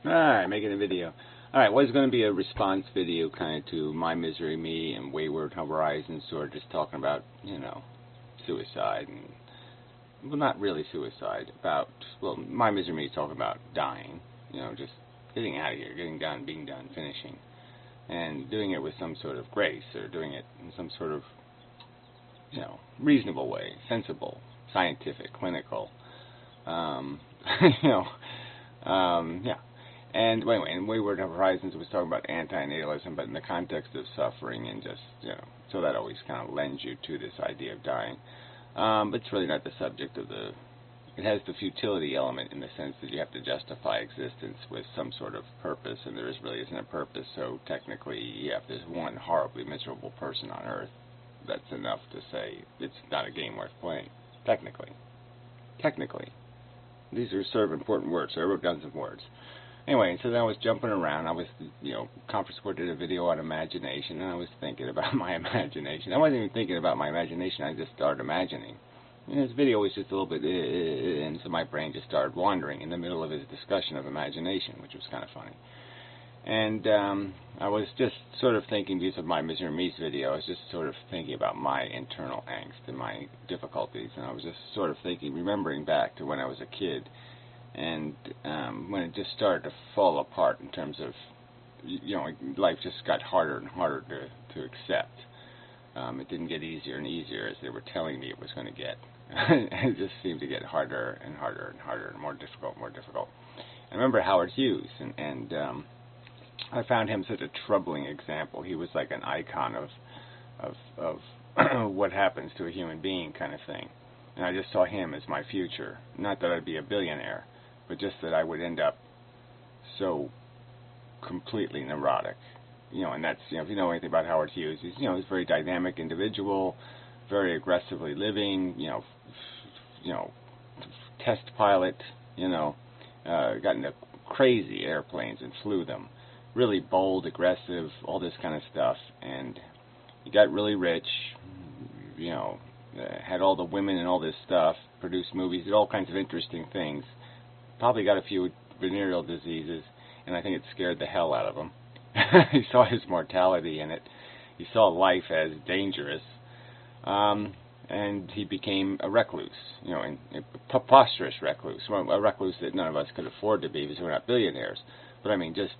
Alright, making a video. Alright, was going to be a response video kind of to My Misery Me and Wayward Horizons, sort of just talking about, suicide and, well, not really suicide, about, well, My Misery Me is talking about dying, just getting out of here, getting done, being done, finishing, and doing it with some sort of grace, or doing it in some sort of, reasonable way, sensible, scientific, clinical, yeah. And anyway, in Wayward Horizons, it was talking about anti-natalism, but in the context of suffering and just, so that always kind of lends you to this idea of dying. But it's really not the subject of it has the futility element in the sense that you have to justify existence with some sort of purpose, and there really isn't a purpose, so technically, if there's one horribly miserable person on Earth, that's enough to say it's not a game worth playing. Technically. These are sort of important words, so I wrote down some words. Anyway, so then I was jumping around. I was, Conference Board did a video on imagination, and I was thinking about my imagination. I wasn't even thinking about my imagination, I just started imagining. This video was just a little bit, and so my brain just started wandering in the middle of his discussion of imagination, which was kind of funny. And I was just sort of thinking, because of My Misery Me's video, I was just sort of thinking about my internal angst and my difficulties, and I was just sort of thinking, remembering back to when I was a kid, and when it just started to fall apart in terms of, life just got harder and harder to accept. It didn't get easier and easier as they were telling me it was going to get. It just seemed to get harder and harder and harder and more difficult and more difficult. I remember Howard Hughes, and I found him such a troubling example. He was like an icon of what happens to a human being kind of thing. And I just saw him as my future. Not that I'd be a billionaire, but just that I would end up so completely neurotic. And that's, if you know anything about Howard Hughes, he's a very dynamic individual, very aggressively living, test pilot, got into crazy airplanes and flew them. Really bold, aggressive, all this kind of stuff. And he got really rich, had all the women and all this stuff, produced movies, did all kinds of interesting things. Probably got a few venereal diseases, and I think it scared the hell out of him. He saw his mortality in it. He saw life as dangerous. And he became a recluse, a preposterous recluse. Well, a recluse that none of us could afford to be because we're not billionaires. But I mean, just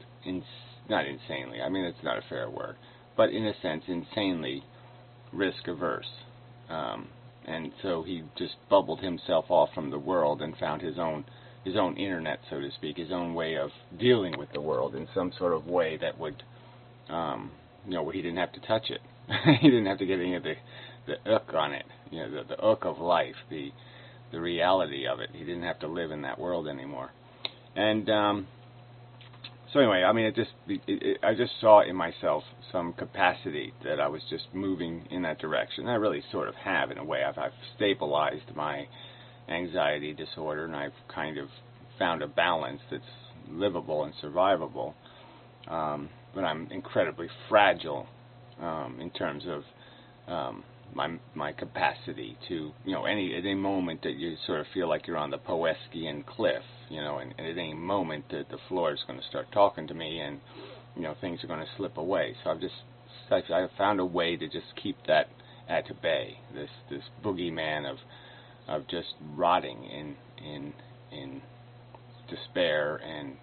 not insanely. I mean, it's not a fair word. But in a sense, insanely risk-averse. And so he just bubbled himself off from the world and found his own internet, so to speak, his own way of dealing with the world in some sort of way that would, where he didn't have to touch it. He didn't have to get any of the ick on it, the ick of life, the reality of it. He didn't have to live in that world anymore. And so anyway, I mean, I just saw in myself some capacity that I was just moving in that direction. I really sort of have, in a way. I've stabilized my anxiety disorder, and I've kind of found a balance that's livable and survivable. But I'm incredibly fragile in terms of my capacity to, at any moment that you sort of feel like you're on the Poeskian cliff, and at any moment that the floor is going to start talking to me, and things are going to slip away. So I've found a way to just keep that at bay. This boogeyman of just rotting in despair and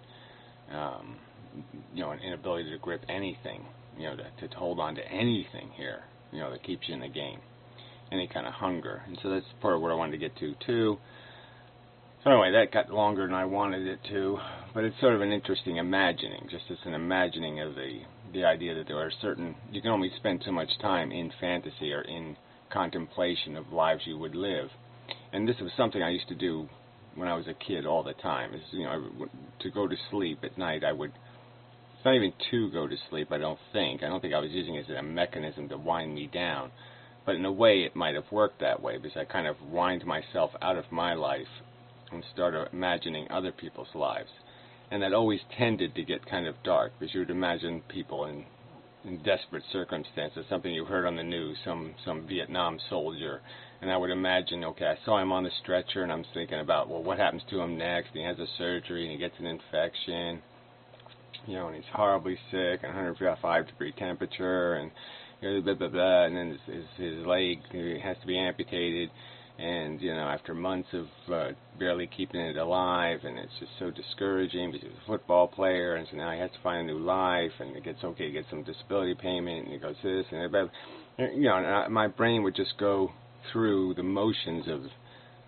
an inability to grip anything, to hold on to anything here, that keeps you in the game, any kind of hunger. And so that's part of what I wanted to get to too. So anyway, that got longer than I wanted it to, but it's sort of an interesting imagining, just as an imagining of the idea that there are you can only spend so much time in fantasy or in contemplation of lives you would live. And this was something I used to do when I was a kid all the time. To go to sleep at night, it's not even to go to sleep, I don't think I was using it as a mechanism to wind me down. But in a way, it might have worked that way, because I kind of wind myself out of my life and started imagining other people's lives. And that always tended to get kind of dark, because you would imagine people in desperate circumstances, something you heard on the news, some Vietnam soldier, and I would imagine, okay, I saw him on the stretcher, and I'm thinking about, well, what happens to him next? And he has a surgery, and he gets an infection, you know, and he's horribly sick, and 105-degree temperature, and blah, blah, blah, and then his leg has to be amputated, and, you know, after months of barely keeping it alive, and it's just so discouraging because he's a football player, and so now he has to find a new life, and it gets okay, he gets some disability payment, and he goes this, and that, you know, and my brain would just go through the motions of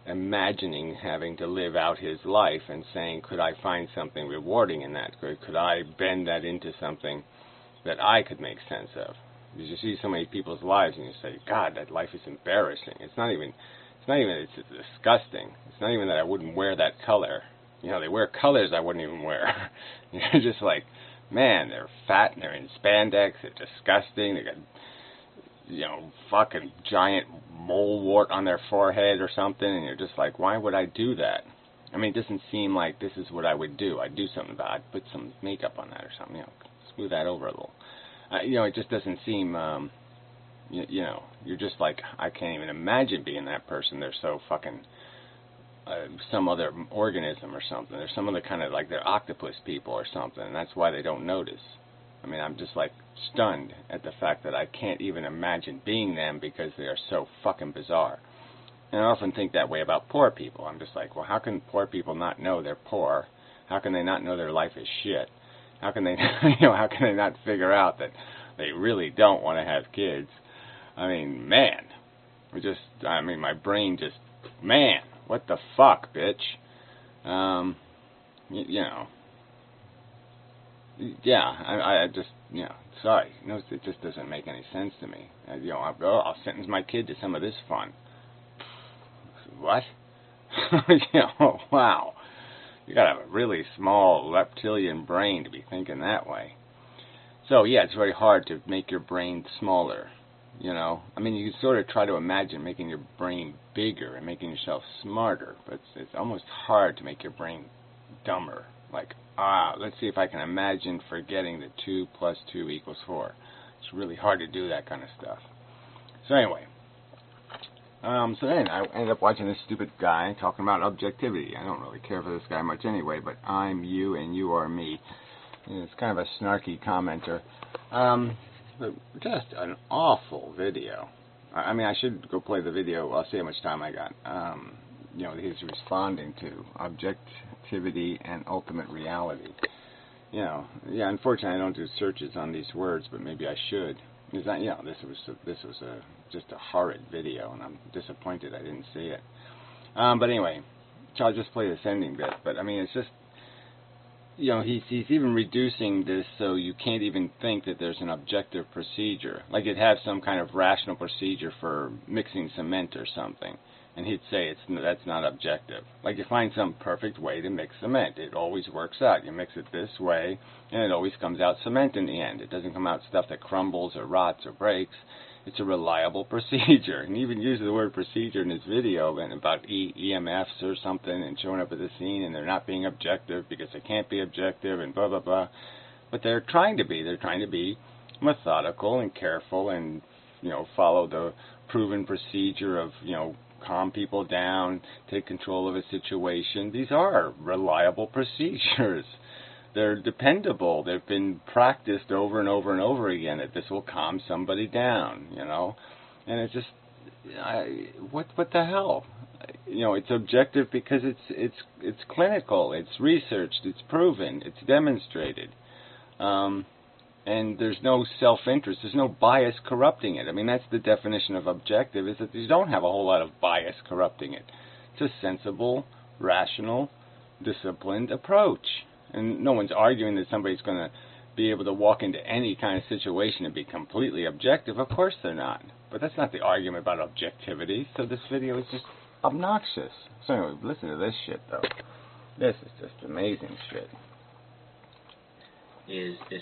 imagining having to live out his life and saying, could I find something rewarding in that? Could I bend that into something that I could make sense of? Because you see so many people's lives and you say, God, that life is embarrassing. It's disgusting. It's not even that I wouldn't wear that color. You know, they wear colors I wouldn't even wear. You're just like, man, they're fat and they're in spandex, they're disgusting, they got, you know, fucking giant mole wart on their forehead or something, and you're just like, why would I do that? I mean, it doesn't seem like this is what I would do. I'd do something about it. I'd put some makeup on that or something, you know, smooth that over a little. You know, it just doesn't seem, you know, you're just like, I can't even imagine being that person. They're so fucking, some other organism or something. There's some other kind of, like, they're octopus people or something, and that's why they don't notice. I mean, I'm just, like, stunned at the fact that I can't even imagine being them because they are so fucking bizarre. And I often think that way about poor people. I'm just like, well, how can poor people not know they're poor? How can they not know their life is shit? How can they, you know, how can they not figure out that they really don't want to have kids? I mean, man, my brain just, man, what the fuck, bitch? You know, yeah, I just, you know, sorry, no, it just doesn't make any sense to me. You know, I'll sentence my kid to some of this fun. What? You know, wow. You gotta have a really small reptilian brain to be thinking that way. So, yeah, it's very hard to make your brain smaller, you know. I mean, you can sort of try to imagine making your brain bigger and making yourself smarter, but it's almost hard to make your brain dumber. Like, let's see if I can imagine forgetting that 2 + 2 = 4. It's really hard to do that kind of stuff. So anyway, so then I ended up watching this stupid guy talking about objectivity. I don't really care for this guy much anyway, but I'm you and you are me. And it's kind of a snarky commenter. But just an awful video. I mean, I should go play the video. I'll see how much time I got. You know, he's responding to objectivity and ultimate reality. You know, yeah, unfortunately I don't do searches on these words, but maybe I should. Because you know, this was just a horrid video, and I'm disappointed I didn't see it. But anyway, so I'll just play this ending bit. But I mean, it's just, you know, he's even reducing this so you can't even think that there's an objective procedure. Like you'd have some kind of rational procedure for mixing cement or something, and he'd say that's not objective. Like you find some perfect way to mix cement. It always works out. You mix it this way, and it always comes out cement in the end. It doesn't come out stuff that crumbles or rots or breaks. It's a reliable procedure. And he even uses the word procedure in his video and about EMFs or something and showing up at the scene, and they're not being objective because they can't be objective and blah, blah, blah. But they're trying to be. They're trying to be methodical and careful and, you know, follow the proven procedure of, you know, calm people down, take control of a situation. These are reliable procedures. They're dependable. They've been practiced over and over and over again that this will calm somebody down, you know. And it's just, what the hell? You know, it's objective because it's clinical, it's researched, it's proven, it's demonstrated. And there's no self-interest, there's no bias corrupting it. I mean, that's the definition of objective, is that you don't have a whole lot of bias corrupting it. It's a sensible, rational, disciplined approach. And no one's arguing that somebody's going to be able to walk into any kind of situation and be completely objective. Of course they're not. But that's not the argument about objectivity. So this video is just obnoxious. So anyway, listen to this shit, though. This is just amazing shit. Is this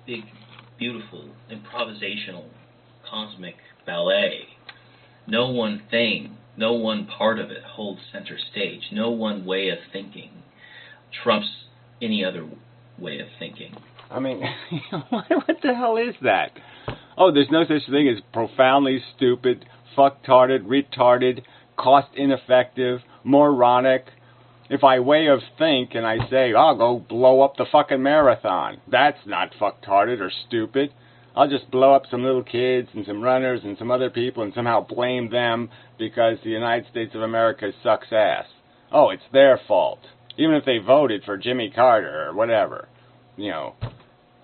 big, beautiful, improvisational, cosmic ballet. No one thing, no one part of it holds center stage. No one way of thinking trumps any other way of thinking. I mean, what the hell is that? Oh, there's no such thing as profoundly stupid, fucktarded, retarded, cost ineffective, moronic, If I way of think and I say, I'll go blow up the fucking marathon, that's not fucktarded or stupid. I'll just blow up some little kids and some runners and some other people and somehow blame them because the United States of America sucks ass. Oh, it's their fault. Even if they voted for Jimmy Carter or whatever. You know,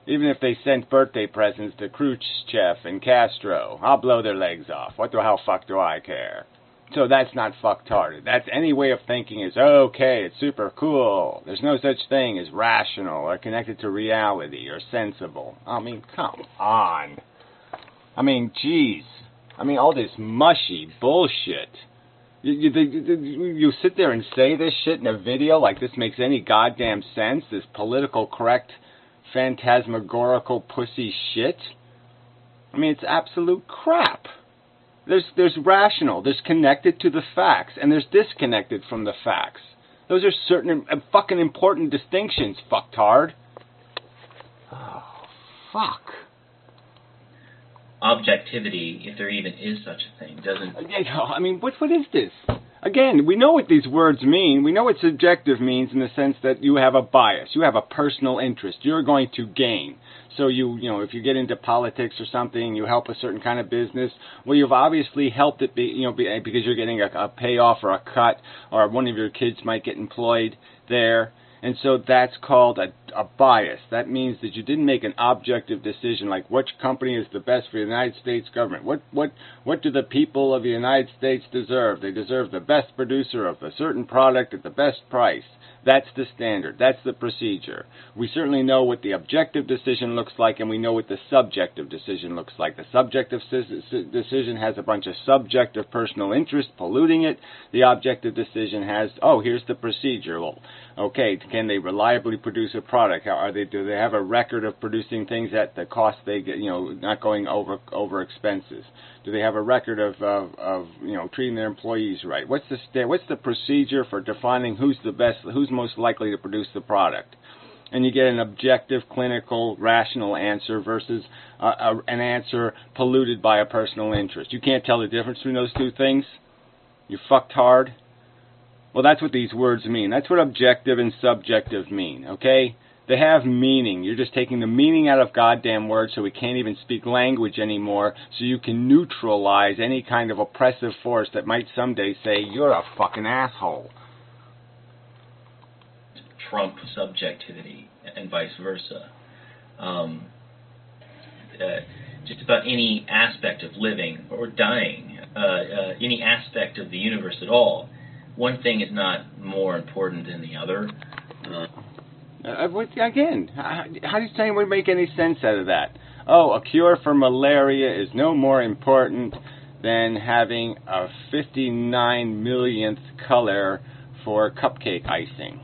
even if they sent birthday presents to Khrushchev and Castro, I'll blow their legs off. How fuck do I care? So that's not fucktarded. That's any way of thinking is okay, it's super cool. There's no such thing as rational or connected to reality or sensible. I mean, come on. I mean, jeez. I mean, all this mushy bullshit. You sit there and say this shit in a video like this makes any goddamn sense? This political correct, phantasmagorical pussy shit? I mean, it's absolute crap. There's rational, there's connected to the facts, and there's disconnected from the facts. Those are certain fucking important distinctions, fucktard. Oh, fuck. Objectivity, if there even is such a thing, doesn't... I mean, what is this? Again, we know what these words mean. We know what subjective means in the sense that you have a bias. You have a personal interest. You're going to gain. So you know, if you get into politics or something, you help a certain kind of business. Well, you've obviously helped it because you're getting a payoff or a cut, or one of your kids might get employed there. And so that's called a bias. That means that you didn't make an objective decision like which company is the best for the United States government. What do the people of the United States deserve? They deserve the best producer of a certain product at the best price. That's the standard. That's the procedure. We certainly know what the objective decision looks like, and we know what the subjective decision looks like. The subjective decision has a bunch of subjective personal interest polluting it. The objective decision has, here's the procedure. Well, okay, can they reliably produce a product? Do they have a record of producing things at the cost they get, not going over expenses? Do they have a record of treating their employees right? What's the procedure for defining who's the best, who's most likely to produce the product? And you get an objective, clinical, rational answer versus an answer polluted by a personal interest. You can't tell the difference between those two things? You fucktard? Well, that's what these words mean. That's what objective and subjective mean, okay? They have meaning. You're just taking the meaning out of goddamn words so we can't even speak language anymore, so you can neutralize any kind of oppressive force that might someday say, you're a fucking asshole. Trump subjectivity and vice versa. Just about any aspect of living or dying, any aspect of the universe at all, one thing is not more important than the other. Again, how does anyone make any sense out of that? A cure for malaria is no more important than having a 59 millionth color for cupcake icing.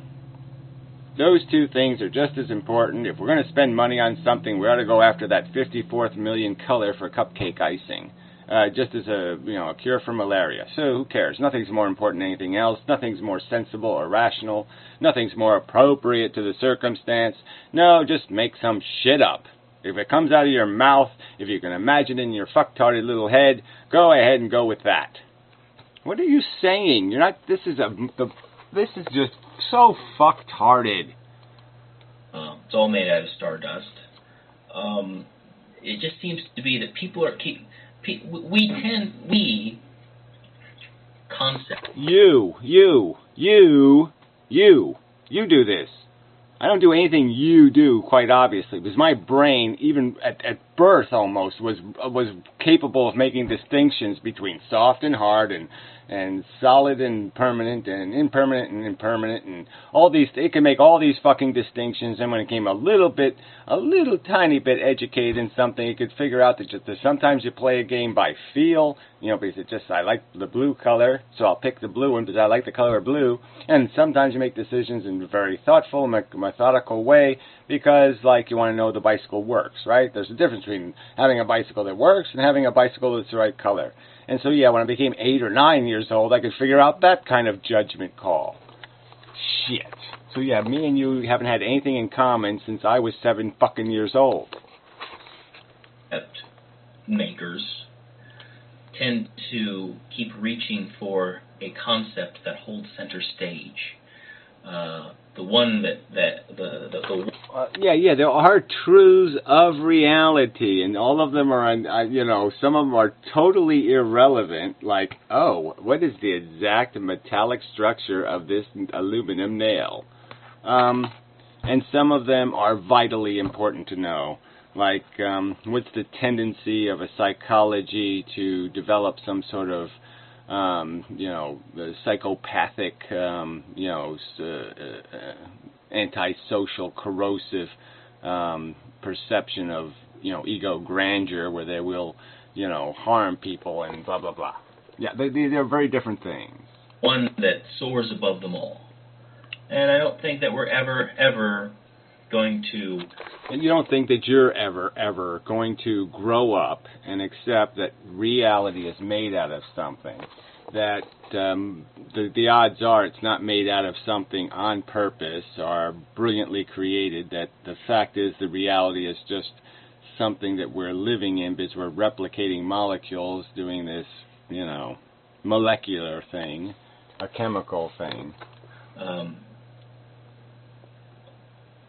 Those two things are just as important. If we're going to spend money on something, we ought to go after that 54th million color for cupcake icing. Just as a cure for malaria. So who cares? Nothing's more important than anything else. Nothing's more sensible or rational. Nothing's more appropriate to the circumstance. No, just make some shit up. If it comes out of your mouth, if you can imagine it in your fucktarded little head, go ahead and go with that. What are you saying? You're not. This is just so fucktarded. It's all made out of stardust. It just seems to be that people are concept. You do this. I don't do anything you do, quite obviously, because my brain, even at birth almost, was capable of making distinctions between soft and hard and solid and permanent and impermanent and all these. It can make all these fucking distinctions. And when it came a little tiny bit educated in something, it could figure out that sometimes you play a game by feel, because I like the blue color, so I'll pick the blue one because I like the color blue. And sometimes you make decisions in a very thoughtful, methodical way because, you want to know the bicycle works, right? There's a difference between having a bicycle that works and having a bicycle that's the right color. And so, when I became 8 or 9 years old, I could figure out that kind of judgment call. Shit. So, me and you haven't had anything in common since I was 7 fucking years old. Makers tend to keep reaching for a concept that holds center stage. the one that the there are truths of reality, and all of them are, some of them are totally irrelevant, like, oh, what is the exact metallic structure of this aluminum nail? And some of them are vitally important to know, like, what's the tendency of a psychology to develop some sort of the psychopathic, antisocial, corrosive perception of, ego grandeur, where they will, harm people and blah, blah, blah. Yeah, they're very different things. One that soars above them all. And I don't think that we're ever going to... And you don't think that you're ever going to grow up and accept that reality is made out of something, that the odds are it's not made out of something on purpose or brilliantly created, that the fact is the reality is just something that we're living in because we're replicating molecules doing this, molecular thing, a chemical thing.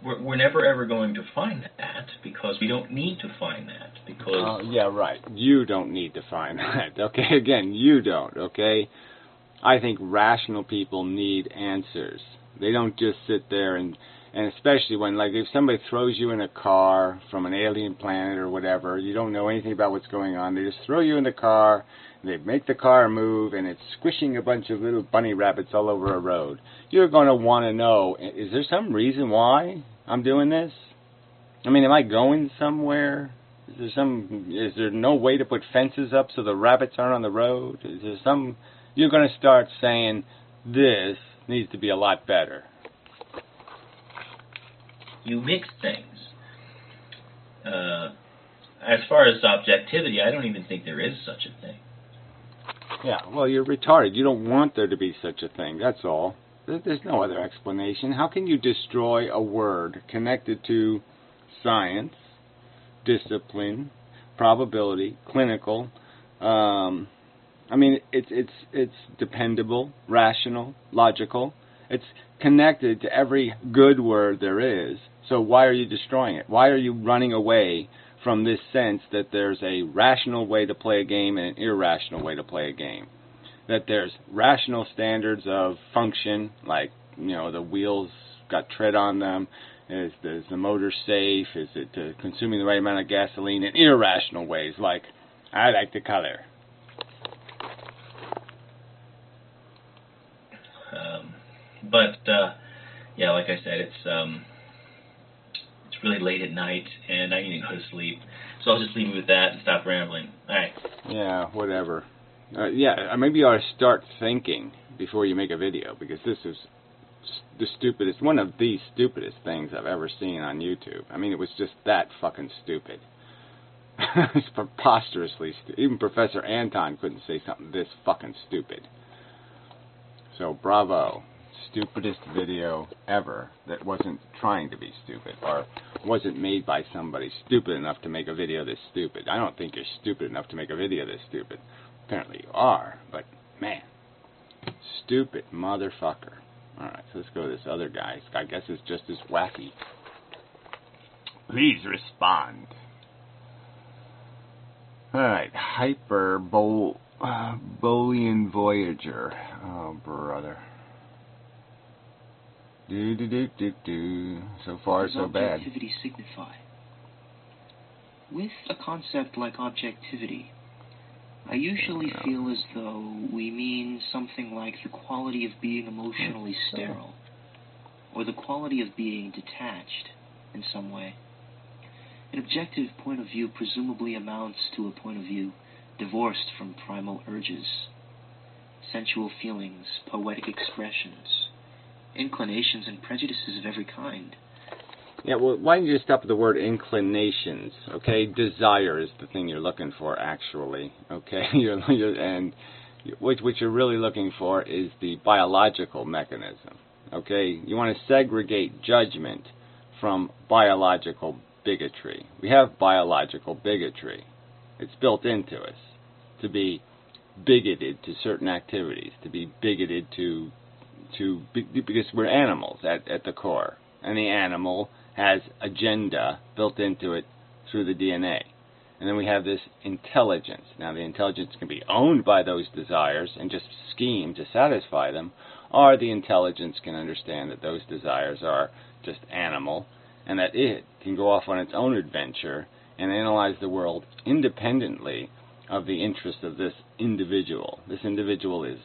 We're never ever going to find that, because we don't need to find that, because... yeah, right. You don't need to find that, okay? Again, you don't, okay? I think rational people need answers. They don't just sit there and especially when, like, if somebody throws you in a car from an alien planet or whatever, you don't know anything about what's going on. They just throw you in the car, they make the car move, and it's squishing a bunch of little bunny rabbits all over a road. You're going to want to know, is there some reason why I'm doing this? I mean, am I going somewhere? Is there no way to put fences up so the rabbits aren't on the road? Is there some... You're going to start saying, this needs to be a lot better. You mix things. As far as objectivity, I don't even think there is such a thing. Yeah, well, you're retarded. You don't want there to be such a thing, that's all. There's no other explanation. How can you destroy a word connected to science, discipline, probability, clinical? I mean, it's dependable, rational, logical. It's connected to every good word there is. So why are you destroying it? Why are you running away from this sense that there's a rational way to play a game and an irrational way to play a game? That there's rational standards of function, like, the wheels got tread on them, is the motor safe, is it consuming the right amount of gasoline, and irrational ways, like, I like the color. Yeah, like I said, it's really late at night, and I need to go to sleep. So I'll just leave you with that and stop rambling. All right. Yeah, whatever. Maybe you ought to start thinking before you make a video, because this is the stupidest, one of the stupidest things I've ever seen on YouTube. I mean, it was just that fucking stupid. It's preposterously stupid. Even Professor Anton couldn't say something this fucking stupid. So, bravo. Stupidest video ever that wasn't trying to be stupid, or wasn't made by somebody stupid enough to make a video this stupid. I don't think you're stupid enough to make a video this stupid. Apparently you are, but man, stupid motherfucker. Alright, so let's go to this other guy. This guy, I guess, is just as wacky. Please respond. Alright, Boolean Voyager. Oh, brother. So far, so bad. Objectivity signify? With a concept like objectivity, I usually feel as though we mean something like the quality of being emotionally sterile, or the quality of being detached in some way. An objective point of view presumably amounts to a point of view divorced from primal urges, sensual feelings, poetic expressions, inclinations and prejudices of every kind. Yeah, well, why don't you just stop at the word inclinations, okay? Desire is the thing you're looking for, actually, okay? And what you're really looking for is the biological mechanism, okay? You want to segregate judgment from biological bigotry. We have biological bigotry. It's built into us to be bigoted to certain activities, to be bigoted to because we're animals at the core, and the animal has agenda built into it through the DNA. And then we have this intelligence. Now, the intelligence can be owned by those desires and just scheme to satisfy them, or the intelligence can understand that those desires are just animal, and that it can go off on its own adventure and analyze the world independently of the interest of this individual. This individual is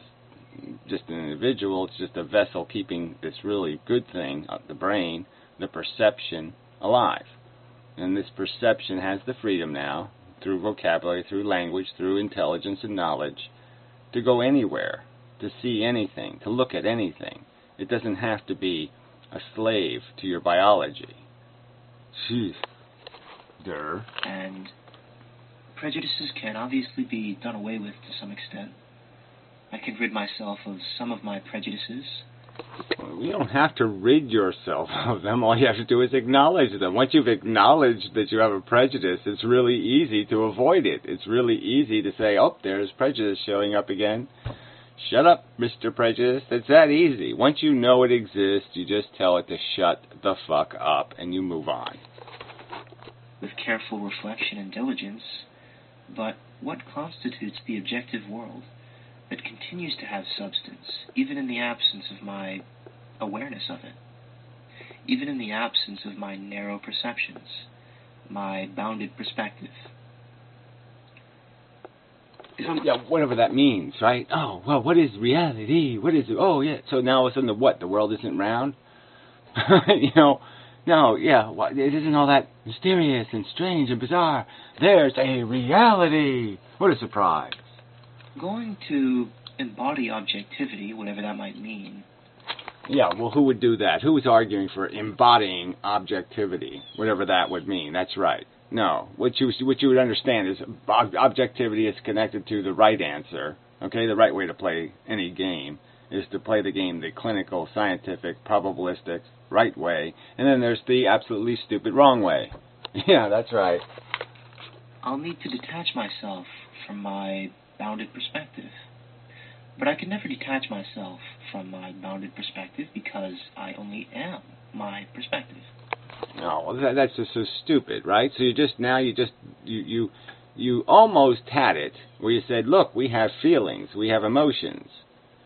just an individual. It's just a vessel keeping this really good thing, the brain, the perception, alive. And this perception has the freedom now, through vocabulary, through language, through intelligence and knowledge, to go anywhere, to see anything, to look at anything. It doesn't have to be a slave to your biology. Jeez. And prejudices can obviously be done away with to some extent. I can rid myself of some of my prejudices. Well, you don't have to rid yourself of them. All you have to do is acknowledge them. Once you've acknowledged that you have a prejudice, it's really easy to avoid it. It's really easy to say, oh, there's prejudice showing up again. Shut up, Mr. Prejudice. It's that easy. Once you know it exists, you just tell it to shut the fuck up, and you move on. With careful reflection and diligence, but what constitutes the objective world that continues to have substance, even in the absence of my awareness of it, even in the absence of my narrow perceptions, my bounded perspective? Yeah, whatever that means, right? Oh, well, what is reality? What is it? Oh, yeah. So now all of a sudden, the world isn't round? No, yeah, it isn't all that mysterious and strange and bizarre. There's a reality. What a surprise. Going to embody objectivity, whatever that might mean. Yeah, well, who would do that? Who is arguing for embodying objectivity, whatever that would mean? That's right. No, what you would understand is objectivity is connected to the right answer. Okay, the right way to play any game is to play the game the clinical, scientific, probabilistic, right way, and then there's the absolutely stupid wrong way. Yeah, that's right. I'll need to detach myself from my bounded perspective. But I can never detach myself from my bounded perspective because I only am my perspective. No, well, that's just so stupid, right? So you almost had it where you said, look, we have feelings, we have emotions,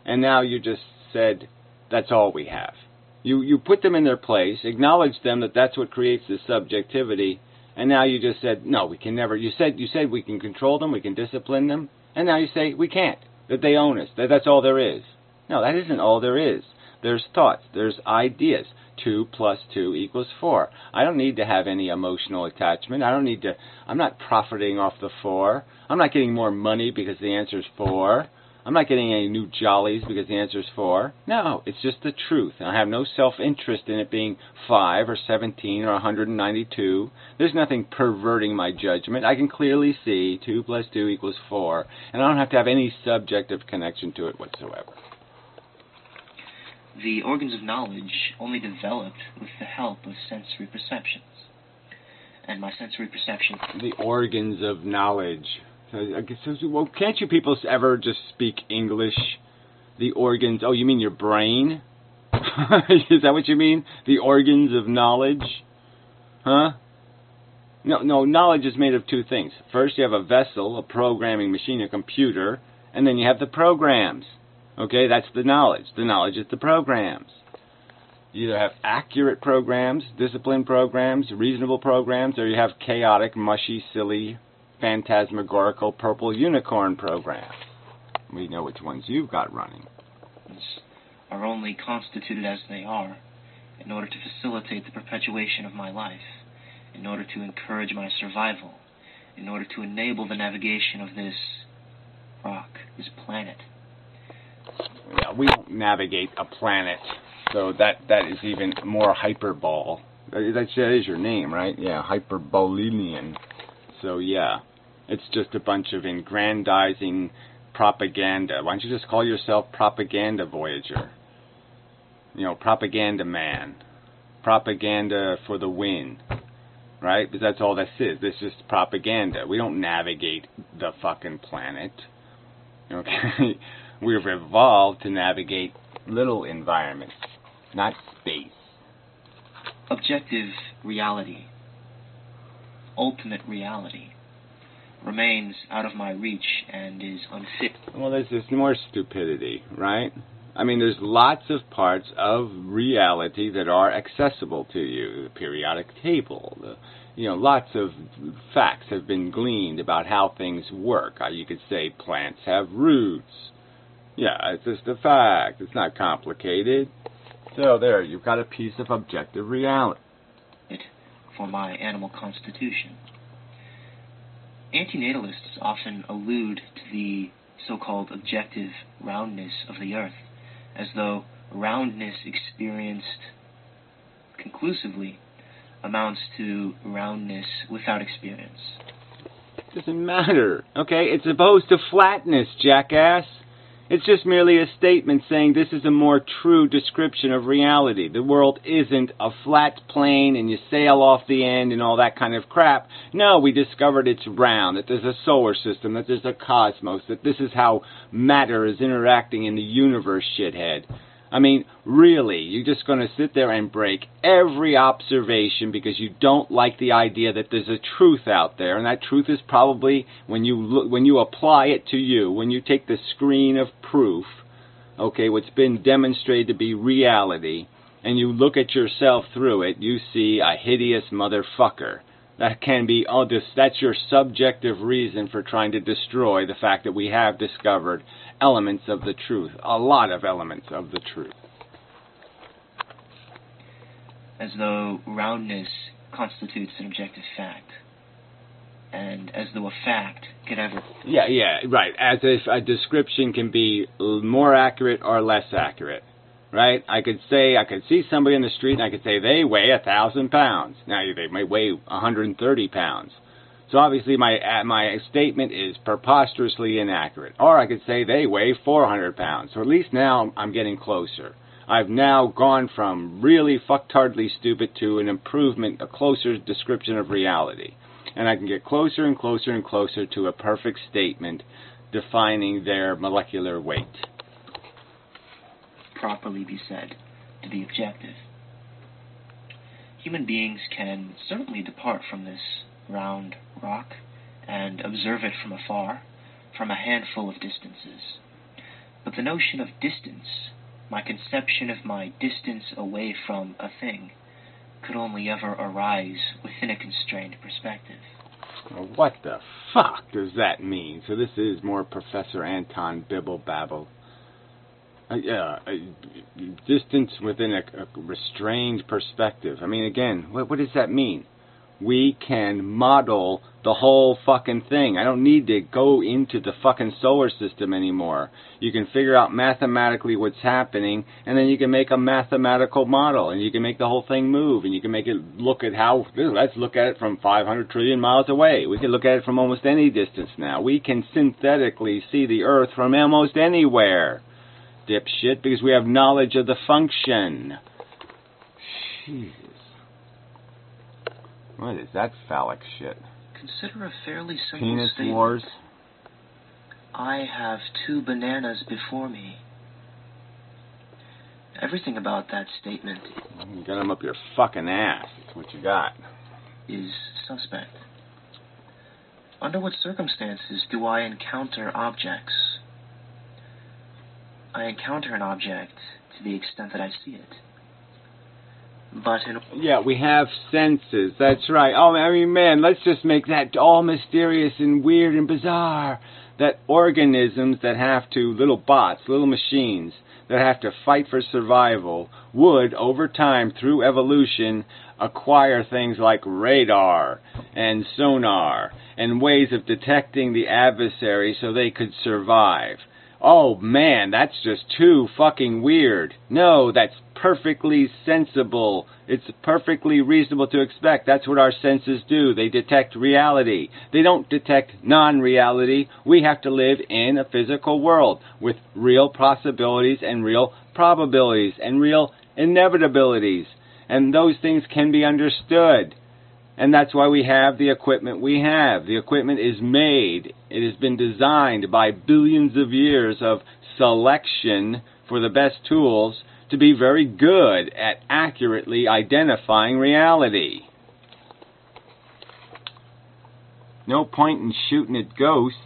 and now you just said that's all we have. You put them in their place, acknowledged them that that's what creates the subjectivity, and now you just said no, we can never. You said we can control them, we can discipline them, and now you say we can't. That they own us. That's all there is. No, that isn't all there is. There's thoughts. There's ideas. 2 + 2 = 4. I don't need to have any emotional attachment. I'm not profiting off the 4. I'm not getting more money because the answer is 4. I'm not getting any new jollies because the answer is 4. No, it's just the truth. And I have no self-interest in it being 5 or 17 or 192. There's nothing perverting my judgment. I can clearly see 2 + 2 = 4, and I don't have to have any subjective connection to it whatsoever. The organs of knowledge only developed with the help of sensory perceptions. And my sensory perception... The organs of knowledge. Well, can't you people ever just speak English? The organs... Oh, you mean your brain? Is that what you mean? The organs of knowledge? Huh? No, knowledge is made of two things. First, you have a vessel, a programming machine, a computer, and then you have the programs. Okay, that's the knowledge. The knowledge is the programs. You either have accurate programs, disciplined programs, reasonable programs, or you have chaotic, mushy, silly, phantasmagorical, purple unicorn programs. We know which ones you've got running. Are only constituted as they are in order to facilitate the perpetuation of my life, in order to encourage my survival, in order to enable the navigation of this rock, this planet. Yeah, we don't navigate a planet, so that is even more hyperbole. That is your name, right? Yeah, Hyperbolean. So yeah, it's just a bunch of aggrandizing propaganda. Why don't you just call yourself Propaganda Voyager? Propaganda Man. Propaganda for the win. Right? Because that's all this is. This is just propaganda. We don't navigate the fucking planet. Okay? We've evolved to navigate little environments, not space. Objective reality, ultimate reality, remains out of my reach and is unfit. Well, there's more stupidity, right? I mean, there's lots of parts of reality that are accessible to you. The periodic table, lots of facts have been gleaned about how things work. You could say plants have roots. Yeah, it's just a fact. It's not complicated. So there, you've got a piece of objective reality. For my animal constitution. Antinatalists often allude to the so-called objective roundness of the earth, as though roundness experienced conclusively amounts to roundness without experience. It doesn't matter, okay? It's opposed to flatness, jackass. It's just merely a statement saying this is a more true description of reality. The world isn't a flat plane and you sail off the end and all that kind of crap. No, we discovered it's round, that there's a solar system, that there's a cosmos, that this is how matter is interacting in the universe, shithead. I mean, really, you're just going to sit there and break every observation because you don't like the idea that there's a truth out there, and that truth is probably when you apply it to you, when you take the screen of proof, okay, what's been demonstrated to be reality, and you look at yourself through it, you see a hideous motherfucker. That can be that's your subjective reason for trying to destroy the fact that we have discovered elements of the truth, a lot of elements of the truth. As though roundness constitutes an objective fact, and as though a fact could ever... Yeah, right. As if a description can be more accurate or less accurate. Right? I could see somebody in the street and I could say they weigh 1,000 pounds. Now they may weigh 130 pounds. So obviously my statement is preposterously inaccurate. Or I could say they weigh 400 pounds. So at least now I'm getting closer. I've now gone from really fucktardly stupid to an improvement, a closer description of reality. And I can get closer and closer and closer to a perfect statement defining their molecular weight. Properly be said to be objective. Human beings can certainly depart from this round rock and observe it from afar, from a handful of distances. But the notion of distance, my conception of my distance away from a thing, could only ever arise within a constrained perspective. Well, what the fuck does that mean? So this is more Professor Anton Bibble-Babble. Distance within a restrained perspective. I mean, again, what does that mean? We can model the whole fucking thing. I don't need to go into the fucking solar system anymore. You can figure out mathematically what's happening, and then you can make a mathematical model, and you can make the whole thing move, and you can make it look at let's look at it from 500 trillion miles away. We can look at it from almost any distance now. We can synthetically see the Earth from almost anywhere. Dipshit, because we have knowledge of the function. Jesus. What is that phallic shit? Consider a fairly simple Penis statement. wars? I have 2 bananas before me. Everything about that statement... You got them up your fucking ass. That's what you got. ...is suspect. Under what circumstances do I encounter objects? I encounter an object to the extent that I see it. But yeah, we have senses. That's right. Oh, I mean, man, let's just make that all mysterious and weird and bizarre. That organisms that have to, little bots, little machines, that have to fight for survival, would, over time, through evolution, acquire things like radar and sonar and ways of detecting the adversary so they could survive. Oh, man, that's just too fucking weird. No, that's perfectly sensible. It's perfectly reasonable to expect. That's what our senses do. They detect reality. They don't detect non-reality. We have to live in a physical world with real possibilities and real probabilities and real inevitabilities. And those things can be understood. And that's why we have the equipment we have. The equipment is made. It has been designed by billions of years of selection for the best tools to be very good at accurately identifying reality. No point in shooting at ghosts.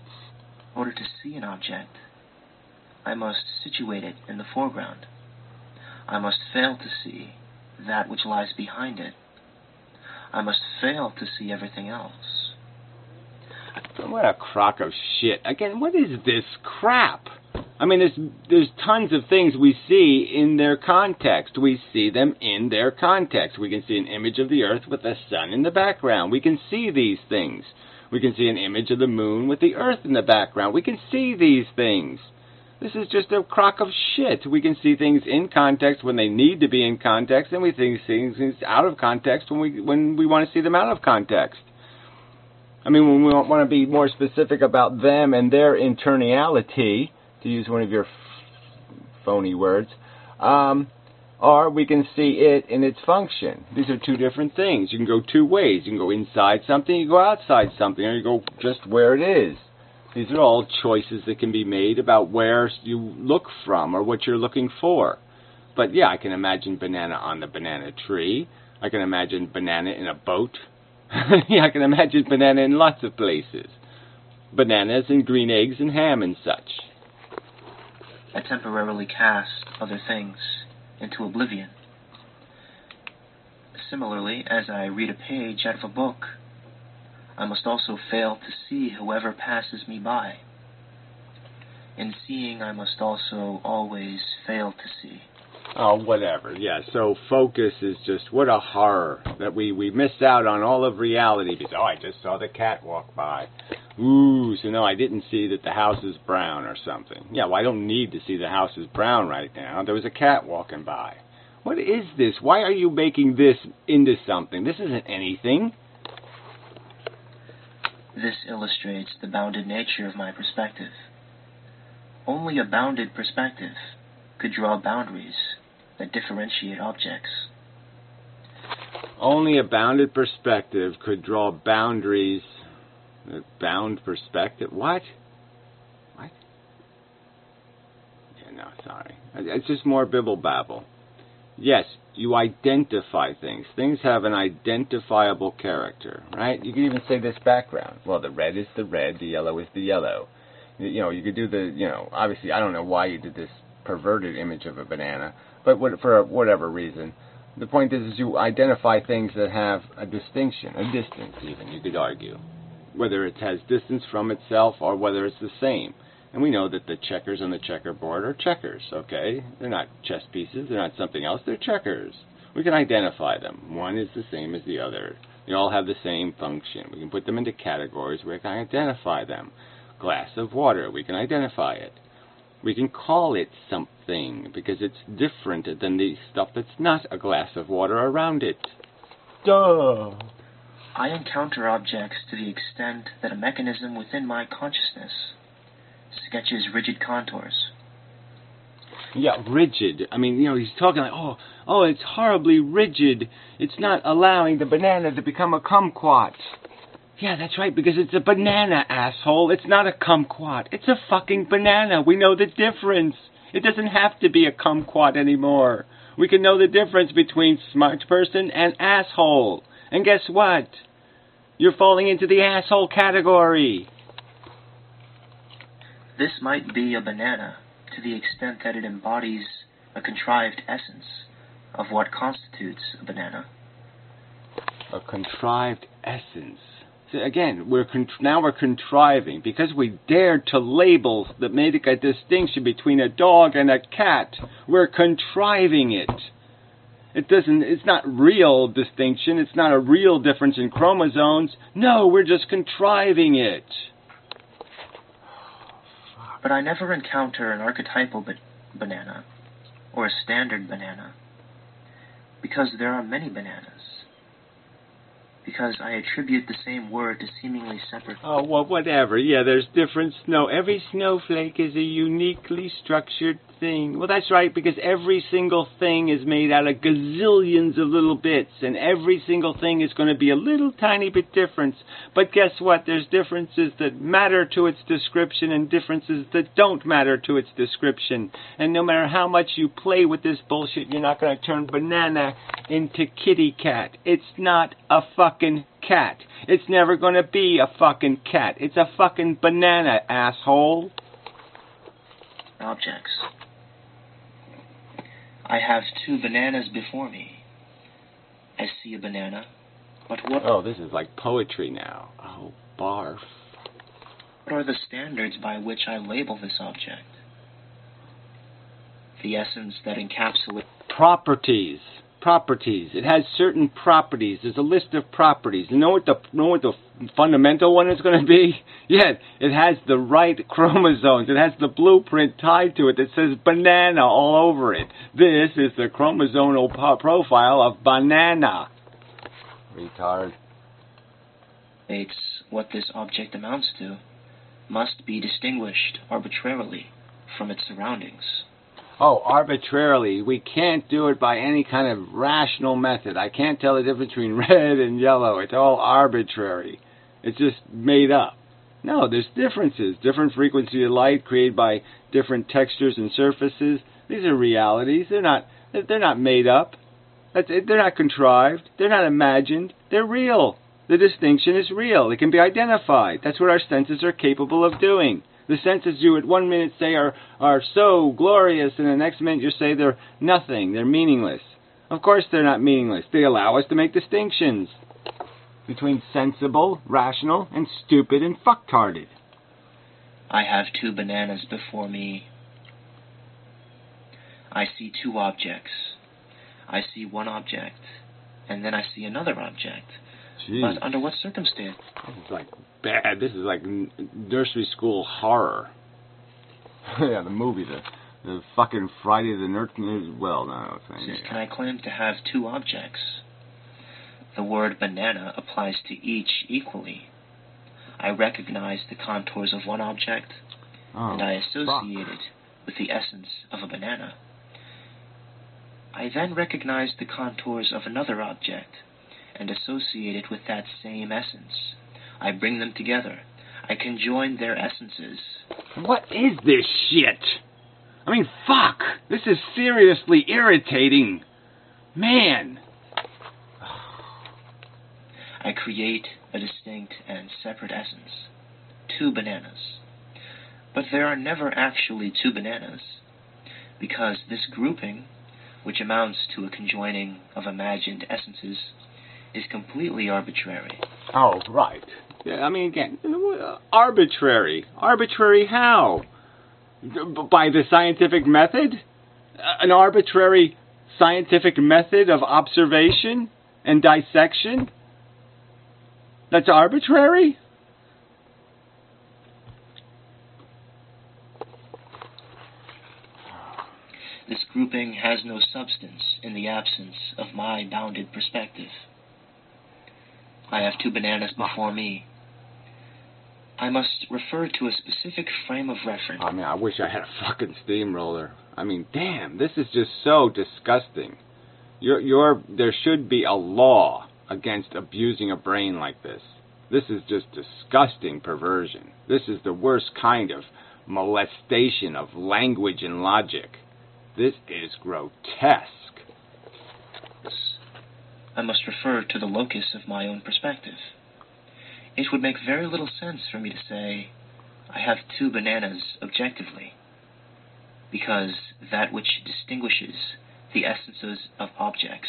In order to see an object, I must situate it in the foreground. I must fail to see that which lies behind it. I must fail to see everything else. What a crock of shit. Again, what is this crap? I mean, there's tons of things we see in their context. We see them in their context. We can see an image of the Earth with the sun in the background. We can see these things. We can see an image of the moon with the Earth in the background. We can see these things. This is just a crock of shit. We can see things in context when they need to be in context, and we see things out of context when we want to see them out of context. I mean, when we want to be more specific about them and their internality, to use one of your phony words, or we can see it in its function. These are two different things. You can go two ways. You can go inside something, you go outside something, or you go just where it is. These are all choices that can be made about where you look from or what you're looking for. But yeah, I can imagine banana on the banana tree. I can imagine banana in a boat. Yeah, I can imagine banana in lots of places. Bananas and green eggs and ham and such. I temporarily cast other things into oblivion. Similarly, as I read a page out of a book, I must also fail to see whoever passes me by. In seeing, I must also always fail to see. Oh, whatever. Yeah, so focus is just, what a horror that we miss out on all of reality because, I just saw the cat walk by. Ooh, so no, I didn't see that the house is brown or something. Yeah, well, I don't need to see the house is brown right now. There was a cat walking by. What is this? Why are you making this into something? This isn't anything. This illustrates the bounded nature of my perspective. Only a bounded perspective could draw boundaries that differentiate objects. Only a bounded perspective could draw boundaries. Bound perspective? What? What? Yeah, no, sorry. It's just more bibble babble. Yes, you identify things. Things have an identifiable character, right? You could even say this background. Well, the red is the red, the yellow is the yellow. You know, you could do the, obviously, I don't know why you did this perverted image of a banana, but for whatever reason. The point is you identify things that have a distinction, a distance even, you could argue. Whether it has distance from itself or whether it's the same. And we know that the checkers on the checkerboard are checkers, okay? They're not chess pieces, they're not something else, they're checkers. We can identify them. One is the same as the other. They all have the same function. We can put them into categories where we can identify them. Glass of water, we can identify it. We can call it something because it's different than the stuff that's not a glass of water around it. Duh! I encounter objects to the extent that a mechanism within my consciousness sketches rigid contours. Yeah, rigid. I mean, he's talking like, oh, it's horribly rigid. It's not allowing the banana to become a kumquat. Yeah, that's right, because it's a banana, asshole. It's not a kumquat. It's a fucking banana. We know the difference. It doesn't have to be a kumquat anymore. We can know the difference between smart person and asshole. And guess what? You're falling into the asshole category. This might be a banana to the extent that it embodies a contrived essence of what constitutes a banana. A contrived essence. So again, now we're contriving because we dared to label that make a distinction between a dog and a cat. We're contriving it. It's not real distinction. It's not a real difference in chromosomes. No, we're just contriving it. But I never encounter an archetypal banana or a standard banana because there are many bananas. because I attribute the same word to seemingly separate... Oh, well, whatever. Yeah, there's different snow. Every snowflake is a uniquely structured thing. Well, that's right, because every single thing is made out of gazillions of little bits, and every single thing is going to be a little tiny bit different. But guess what? There's differences that matter to its description and differences that don't matter to its description. And no matter how much you play with this bullshit, you're not going to turn banana into kitty cat. It's not a fucking cat. It's never going to be a fucking cat. It's a fucking banana, asshole. Objects. I have two bananas before me. I see a banana, but what... Oh, this is like poetry now. Oh, barf. What are the standards by which I label this object? The essence that encapsulates... Properties. Properties. It has certain properties. There's a list of properties. You know what the fundamental one is going to be? Yeah, it has the right chromosomes. It has the blueprint tied to it that says banana all over it. This is the chromosomal profile of banana. Retard. It's what this object amounts to must be distinguished arbitrarily from its surroundings. Oh, arbitrarily. We can't do it by any kind of rational method. I can't tell the difference between red and yellow. It's all arbitrary. It's just made up. No, there's differences. Different frequency of light created by different textures and surfaces. These are realities. They're not made up. They're not contrived. They're not imagined. They're real. The distinction is real. It can be identified. That's what our senses are capable of doing. The senses you at one minute say are so glorious, and the next minute you say they're nothing, they're meaningless. Of course they're not meaningless. They allow us to make distinctions between sensible, rational, and stupid and fucktarded. I have two bananas before me. I see two objects. I see one object, and then I see another object. Jeez. But under what circumstance? This is like bad. This is like nursery school horror. Yeah, the movie, the fucking Friday the Nursery. Well, no, Can I claim to have two objects? The word banana applies to each equally. I recognize the contours of one object, and I associate it with the essence of a banana. I then recognize the contours of another object, and associate it with that same essence. I bring them together. I conjoin their essences. What is this shit? I mean, fuck! This is seriously irritating. Man! I create a distinct and separate essence. Two bananas. But there are never actually two bananas, because this grouping, which amounts to a conjoining of imagined essences, is completely arbitrary. Oh, right. Yeah, I mean, again, arbitrary. Arbitrary how? By the scientific method? An arbitrary scientific method of observation and dissection? That's arbitrary? This grouping has no substance in the absence of my bounded perspective. I have two bananas before me. I must refer to a specific frame of reference. I mean, I wish I had a fucking steamroller. I mean, damn, this is just so disgusting. There should be a law against abusing a brain like this. This is just disgusting perversion. This is the worst kind of molestation of language and logic. This is grotesque. I must refer to the locus of my own perspective. It would make very little sense for me to say, I have two bananas objectively, because that which distinguishes the essences of objects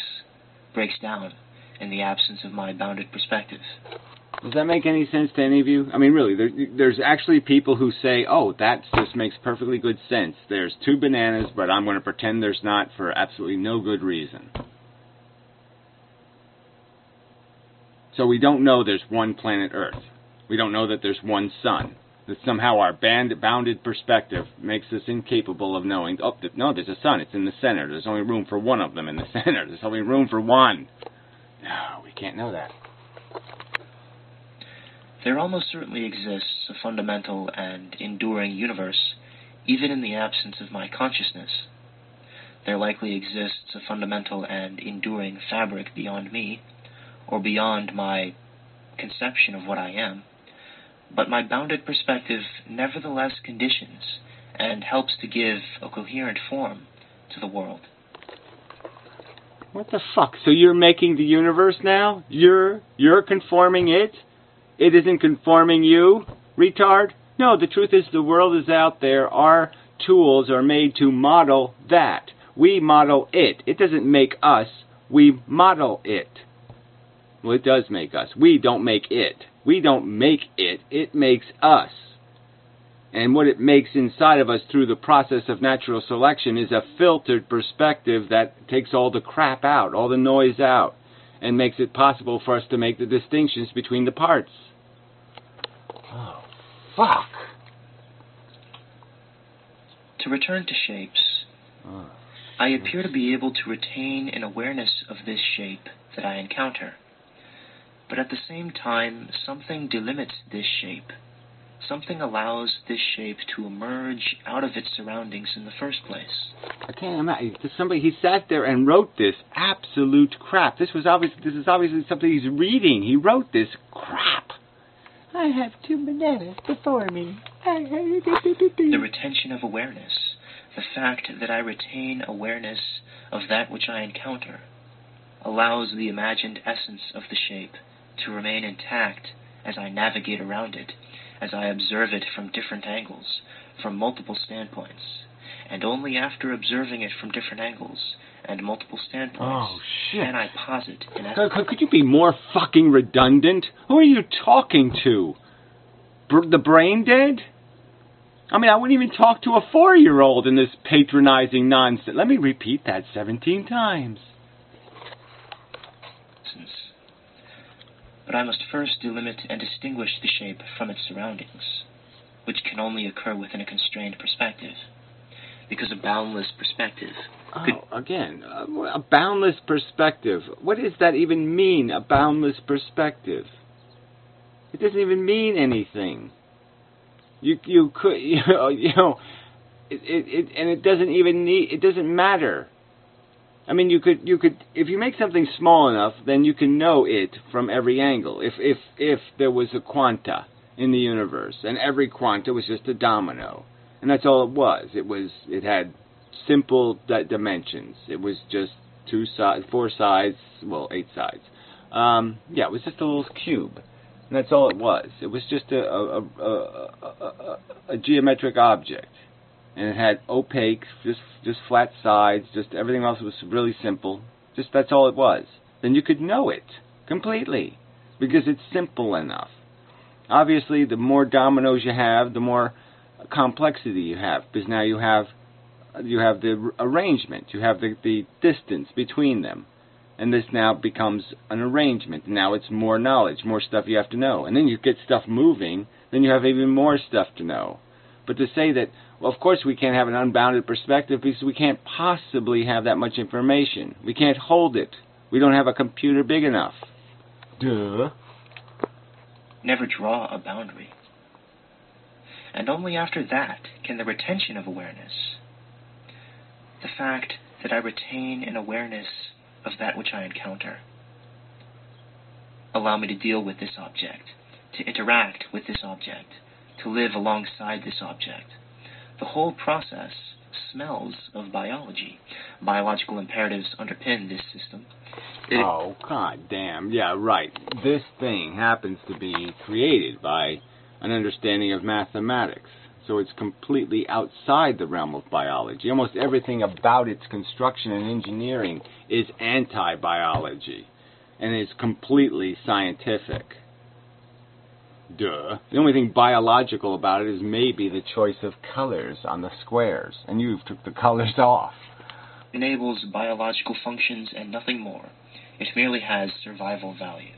breaks down in the absence of my bounded perspective. Does that make any sense to any of you? I mean, really, there's actually people who say, oh, that just makes perfectly good sense. There's two bananas, but I'm going to pretend there's not for absolutely no good reason. So we don't know there's one planet Earth. We don't know that there's one sun. That somehow our bounded perspective makes us incapable of knowing, oh, no, there's a sun. It's in the center. There's only room for one of them in the center. There's only room for one. No, we can't know that. There almost certainly exists a fundamental and enduring universe, even in the absence of my consciousness. There likely exists a fundamental and enduring fabric beyond me, or beyond my conception of what I am, but my bounded perspective nevertheless conditions and helps to give a coherent form to the world. What the fuck? So you're making the universe now? You're conforming it? It isn't conforming you? Retard? No, the truth is the world is out there. Our tools are made to model that. We model it. It doesn't make us. We model it. Well, it does make us. We don't make it. We don't make it. It makes us. And what it makes inside of us through the process of natural selection is a filtered perspective that takes all the crap out, all the noise out, and makes it possible for us to make the distinctions between the parts. Oh, fuck. To return to shapes, I appear to be able to retain an awareness of this shape that I encounter. But at the same time, something delimits this shape. Something allows this shape to emerge out of its surroundings in the first place. I can't imagine. He sat there and wrote this absolute crap. This is obviously something he's reading. He wrote this crap. I have 2 bananas before me. The retention of awareness. The fact that I retain awareness of that which I encounter allows the imagined essence of the shape to remain intact as I navigate around it, as I observe it from different angles, from multiple standpoints. And only after observing it from different angles and multiple standpoints can I posit an essence. Could you be more fucking redundant? Who are you talking to? The brain dead? I mean, I wouldn't even talk to a 4-year-old in this patronizing nonsense. Let me repeat that 17 times. But I must first delimit and distinguish the shape from its surroundings, which can only occur within a constrained perspective, because a boundless perspective a boundless perspective. What does that even mean, a boundless perspective? It doesn't even mean anything. It doesn't matter. I mean, you could, if you make something small enough, then you can know it from every angle. If there was a quanta in the universe, and every quanta was just a domino, and that's all it was. It had simple dimensions. It was just 4 sides, well, 8 sides. It was just a little cube, and that's all it was. It was just a geometric object. And it had opaque, just flat sides, just everything else was really simple. Just that's all it was. Then you could know it completely because it's simple enough. Obviously, the more dominoes you have, the more complexity you have, because now you have the arrangement, you have the distance between them, and this now becomes an arrangement. Now it's more knowledge, more stuff you have to know, and then you get stuff moving. Then you have even more stuff to know. But to say that, well, of course we can't have an unbounded perspective because we can't possibly have that much information. We can't hold it. We don't have a computer big enough. Duh. Never draw a boundary. And only after that can the retention of awareness, the fact that I retain an awareness of that which I encounter, allow me to deal with this object, to interact with this object, to live alongside this object. The whole process smells of biology. Biological imperatives underpin this system. God damn. Yeah, right. This thing happens to be created by an understanding of mathematics. So it's completely outside the realm of biology. Almost everything about its construction and engineering is anti-biology and is completely scientific. Duh. The only thing biological about it is maybe the choice of colors on the squares, and you've took the colors off. Enables biological functions and nothing more. It merely has survival value.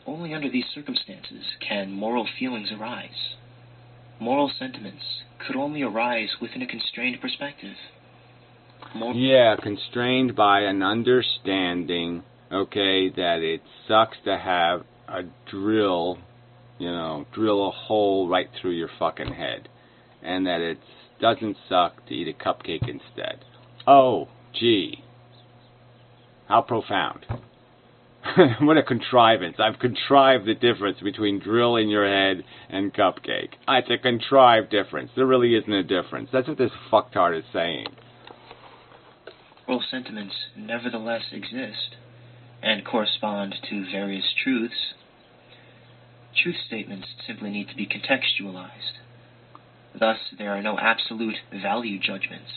Only under these circumstances can moral feelings arise. Moral sentiments could only arise within a constrained perspective. Constrained by an understanding okay, that it sucks to have a drill a hole right through your fucking head, and that it doesn't suck to eat a cupcake instead. Oh, gee. How profound. What a contrivance. I've contrived the difference between drill in your head and cupcake. It's a contrived difference. There really isn't a difference. That's what this fucktard is saying. Moral sentiments nevertheless exist and correspond to various truths. Truth statements simply need to be contextualized. Thus, there are no absolute value judgments.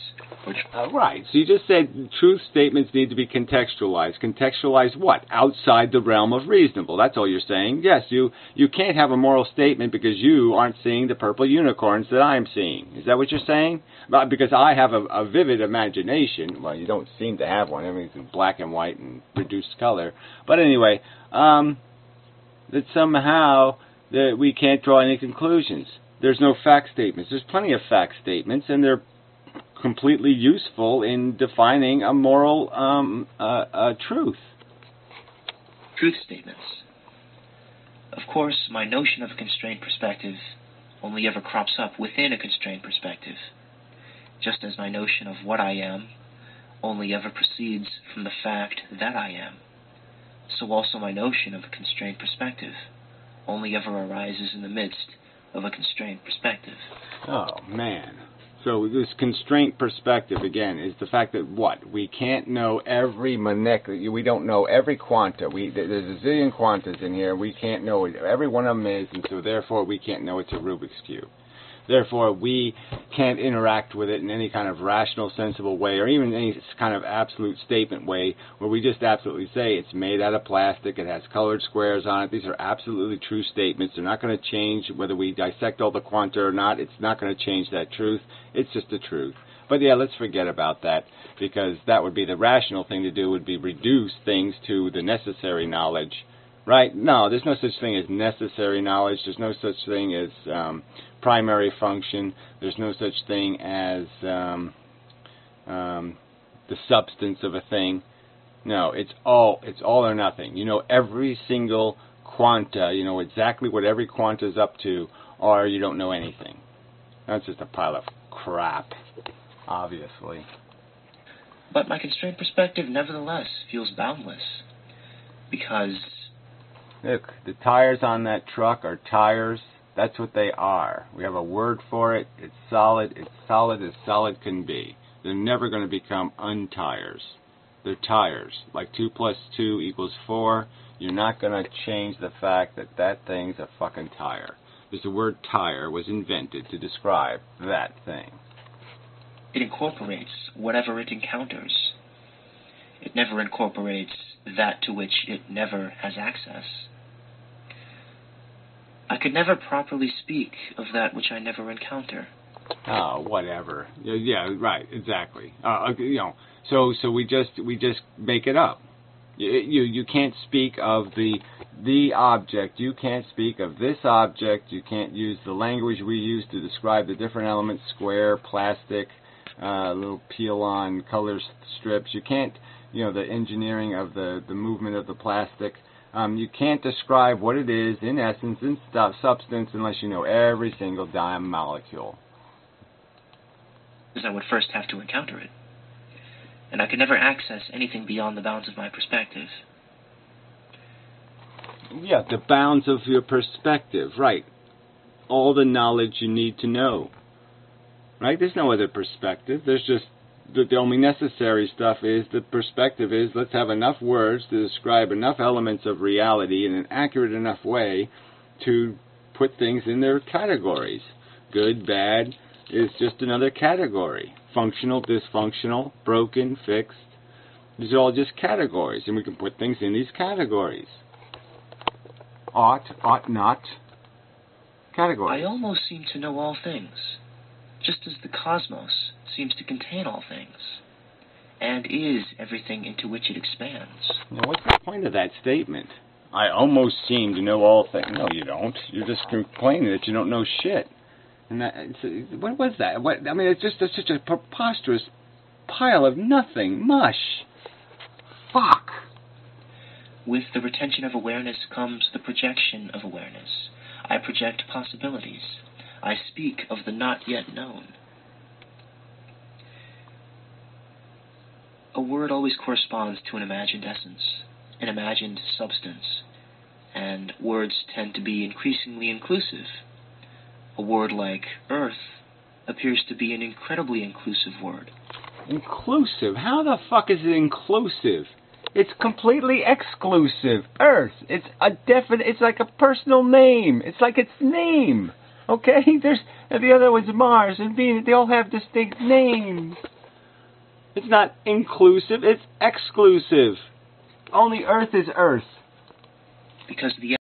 Right. So you just said truth statements need to be contextualized. Contextualized what? Outside the realm of reasonable. That's all you're saying. Yes, you can't have a moral statement because you aren't seeing the purple unicorns that I'm seeing. Is that what you're saying? Because I have a vivid imagination. Well, you don't seem to have one. Everything's in black and white and reduced color. But anyway, that somehow that we can't draw any conclusions. There's no fact statements. There's plenty of fact statements, and they're completely useful in defining a moral truth. Truth statements. Of course, my notion of a constrained perspective only ever crops up within a constrained perspective, just as my notion of what I am only ever proceeds from the fact that I am. So also my notion of a constrained perspective only ever arises in the midst of a constrained perspective. Oh, man. So this constraint perspective, again, is the fact that what? We can't know every we don't know every quanta. There's a zillion quantas in here. We can't know what every one of them is, and so therefore we can't know it's a Rubik's Cube. Therefore, we can't interact with it in any kind of rational, sensible way, or even any kind of absolute statement way, where we just absolutely say it's made out of plastic, it has colored squares on it. These are absolutely true statements. They're not going to change whether we dissect all the quanta or not. It's not going to change that truth. It's just the truth. But yeah, let's forget about that, because that would be the rational thing to do, would be reduce things to the necessary knowledge. Right? No, there's no such thing as necessary knowledge. There's no such thing as primary function. There's no such thing as the substance of a thing. No, it's all or nothing. You know every single quanta. You know exactly what every quanta is up to, or you don't know anything. That's just a pile of crap, obviously. But my constrained perspective nevertheless feels boundless, because... Look, the tires on that truck are tires. That's what they are. We have a word for it. It's solid. It's solid as solid can be. They're never going to become untires. They're tires. Like 2 plus 2 equals 4. You're not going to change the fact that that thing's a fucking tire. Because the word tire was invented to describe that thing. It incorporates whatever it encounters. It never incorporates that to which it never has access. I could never properly speak of that which I never encounter. Oh, whatever. Yeah, right, exactly. So we just make it up. You can't speak of the object. You can't speak of this object. You can't use the language we use to describe the different elements: square, plastic, little peel-on color strips. You can't, the engineering of the movement of the plastic. You can't describe what it is in essence, in substance, unless you know every single damn molecule. Because I would first have to encounter it. And I could never access anything beyond the bounds of my perspective. Yeah, the bounds of your perspective, right. All the knowledge you need to know. Right? There's no other perspective. There's just the only necessary stuff is, the perspective is, let's have enough words to describe enough elements of reality in an accurate enough way to put things in their categories. Good, bad is just another category. Functional, dysfunctional, broken, fixed. These are all just categories, and we can put things in these categories. Ought not. Categories. I almost seem to know all things, just as the cosmos seems to contain all things, and is everything into which it expands. Now, what's the point of that statement? I almost seem to know all things. No, you don't. You're just complaining that you don't know shit. And what was that? It's just such a preposterous pile of nothing. Mush. Fuck. With the retention of awareness comes the projection of awareness. I project possibilities. I speak of the not yet known. A word always corresponds to an imagined essence, an imagined substance, and words tend to be increasingly inclusive. A word like earth appears to be an incredibly inclusive word. Inclusive? How the fuck is it inclusive? It's completely exclusive. Earth. It's a definite. It's like a personal name. It's like its name. Okay? There's the other one's Mars and Venus. They all have distinct names. It's not inclusive. It's exclusive. Only Earth is Earth. Because the